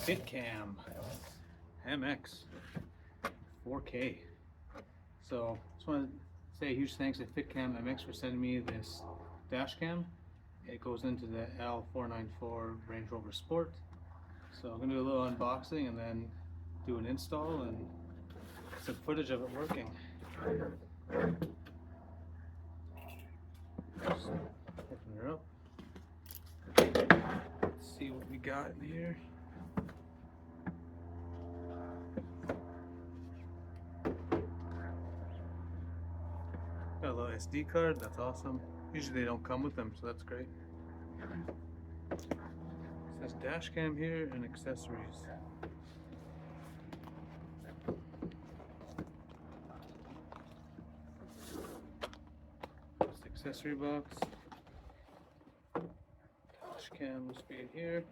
FITCAMX 4K. So just want to say a huge thanks to FITCAMX for sending me this dash cam. It goes into the L494 Range Rover Sport. So I'm gonna do a little unboxing and then do an install and some footage of it working. Just open her up. Let's see what we got in here. Got a little SD card, that's awesome. Usually they don't come with them, so that's great. It says dash cam here and accessories. This accessory box. Dash cam must be in here.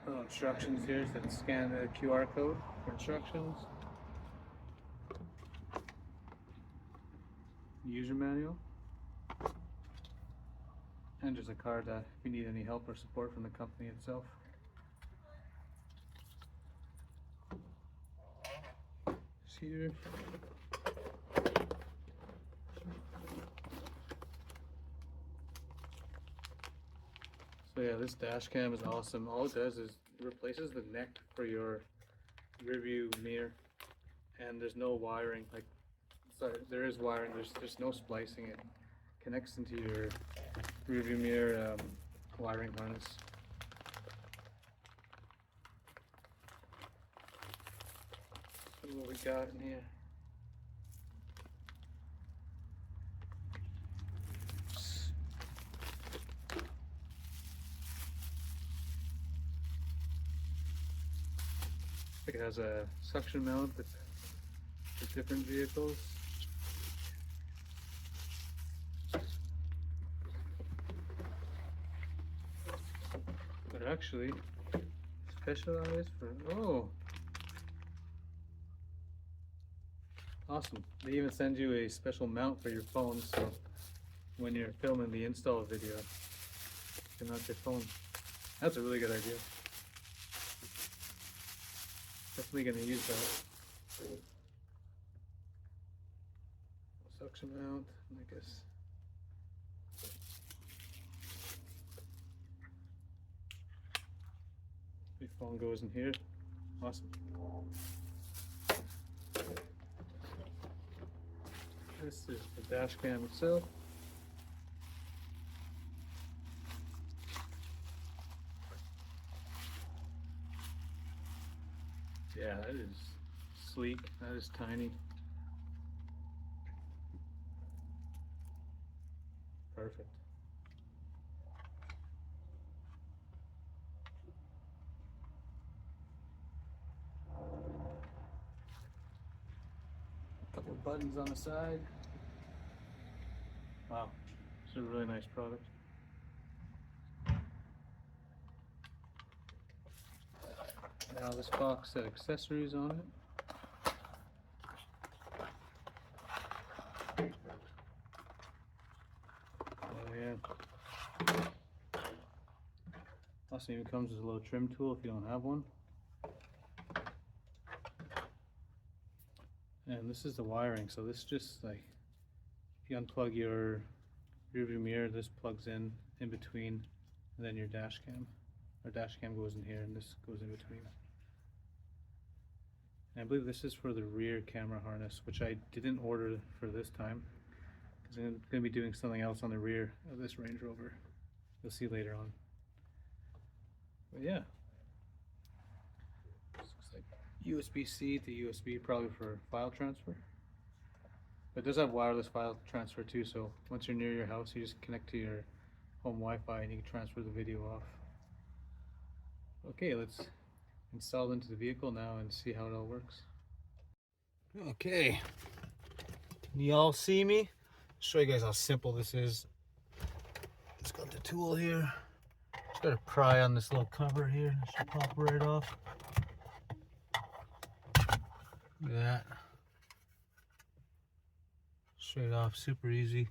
Little instructions here, so scan the QR code for instructions. User manual. And there's a card if you need any help or support from the company itself. It's here. So yeah, this dash cam is awesome. All it does is it replaces the neck for your rear view mirror, and there's no wiring. Like, sorry, there is wiring. There's no splicing. It connects into your rear view mirror wiring harness. So what we got in here? It has a suction mount with different vehicles. But actually specialized for, oh, awesome. They even send you a special mount for your phone, so when you're filming the install video, you can mount your phone. That's a really good idea. Definitely gonna use that. Suction mount, I guess. Your phone goes in here. Awesome. This is the dash cam itself. Yeah, that is sleek. That is tiny. Perfect. A couple of buttons on the side. Wow, it's a really nice product. Now this box has accessories on it. Oh yeah. Also even comes with a little trim tool if you don't have one. And this is the wiring, so this just like, if you unplug your rear view mirror, this plugs in between, and then your dash cam. Our dash cam goes in here and this goes in between. And I believe this is for the rear camera harness, which I didn't order for this time, because I'm going to be doing something else on the rear of this Range Rover. You'll see later on. But yeah, this looks like USB-C to USB, probably for file transfer. But it does have wireless file transfer too, so once you're near your house, you just connect to your home Wi-Fi and you can transfer the video off. Okay, let's install it into the vehicle now and see how it all works. Okay, can you all see me? I'll show you guys how simple this is. It's got the tool here. Just gotta pry on this little cover here. It should pop right off. Look at that. Straight off, super easy.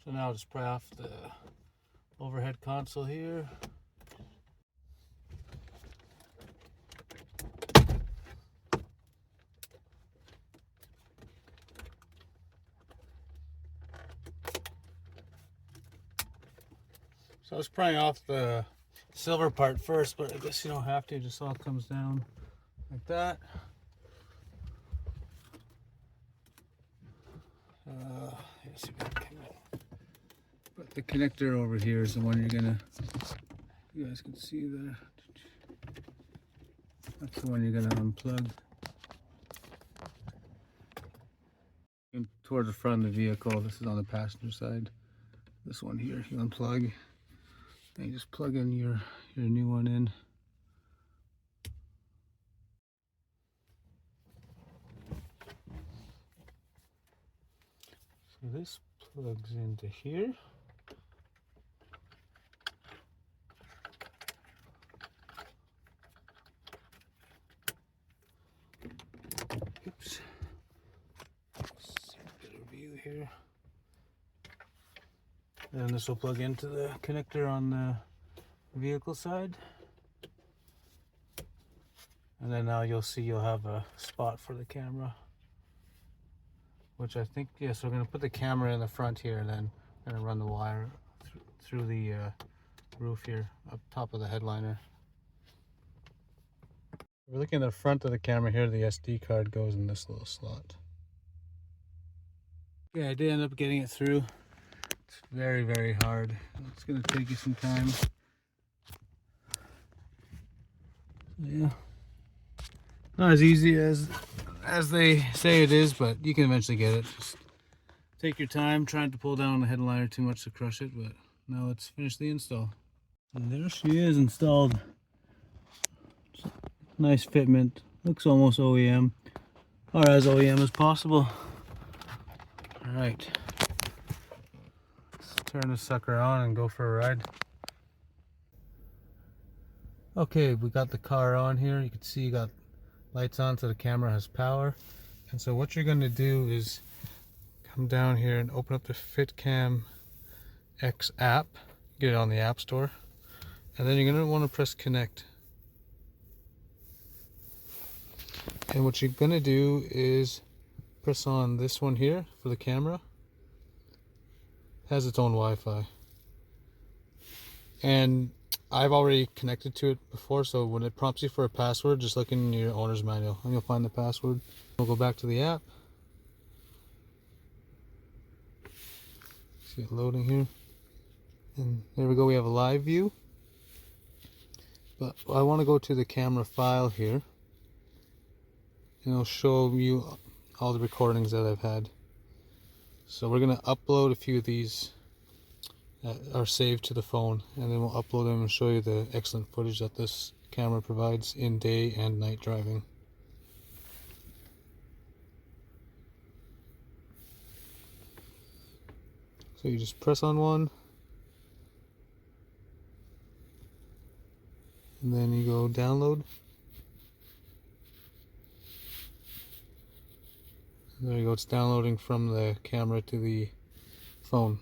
So now I'll just pry off the overhead console here. So I was prying off the silver part first, but I guess you don't have to. It just all comes down like that. Yes, but the connector over here is the one you guys can see there. That's the one you're gonna unplug. And towards the front of the vehicle, this is on the passenger side. This one here, you unplug, and you just plug in your new one in. So this plugs into here. Oops. Better view here. And this will plug into the connector on the vehicle side. And then now you'll see you'll have a spot for the camera. Which I think, yeah, so we're going to put the camera in the front here, and then we're going to run the wire through the roof here, up top of the headliner. We're looking at the front of the camera here, the SD card goes in this little slot. Yeah, I did end up getting it through. It's very, very hard. It's going to take you some time. Yeah. Not as easy as they say it is, but you can eventually get it. Just take your time trying to pull down the headliner too much to crush it, but now let's finish the install. And there she is installed. Nice fitment. Looks almost OEM, or as OEM as possible. Alright. Let's turn this sucker on and go for a ride. Okay, we got the car on here. You can see you got lights on, so the camera has power. And so what you're going to do is come down here and open up the FITCAMX app, get it on the App Store, and then you're going to want to press connect. And what you're going to do is press on this one here for the camera. It has its own Wi-Fi, and I've already connected to it before, so when it prompts you for a password, just look in your owner's manual and you'll find the password. We'll go back to the app. See it loading here. And there we go, we have a live view. But I want to go to the camera file here. And it'll show you all the recordings that I've had. So we're going to upload a few of these that are saved to the phone, and then we'll upload them and show you the excellent footage that this camera provides in day and night driving. So you just press on one, and then you go download. And there you go, it's downloading from the camera to the phone.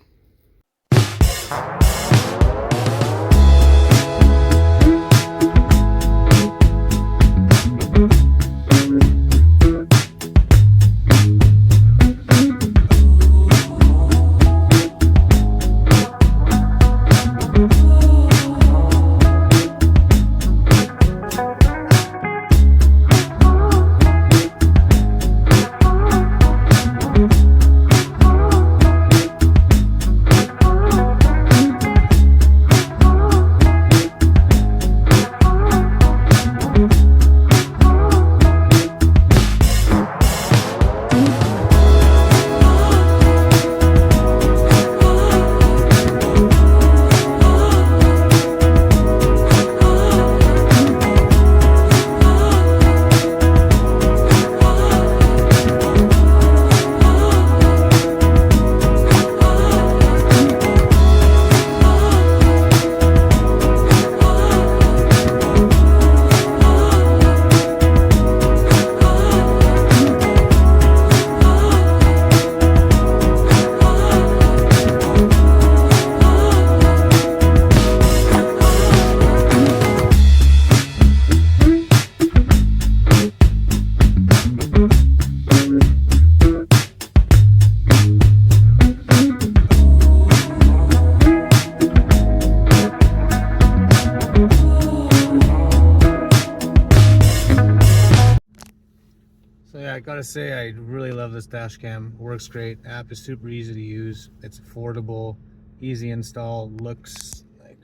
So yeah, I gotta say I really love this dash cam. Works great. App is super easy to use. It's affordable, easy install. Looks like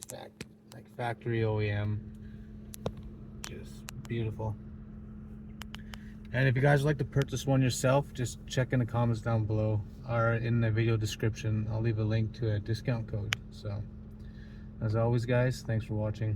factory OEM. Just beautiful. And if you guys would like to purchase one yourself, just check in the comments down below or in the video description. I'll leave a link to a discount code. So as always, guys, thanks for watching.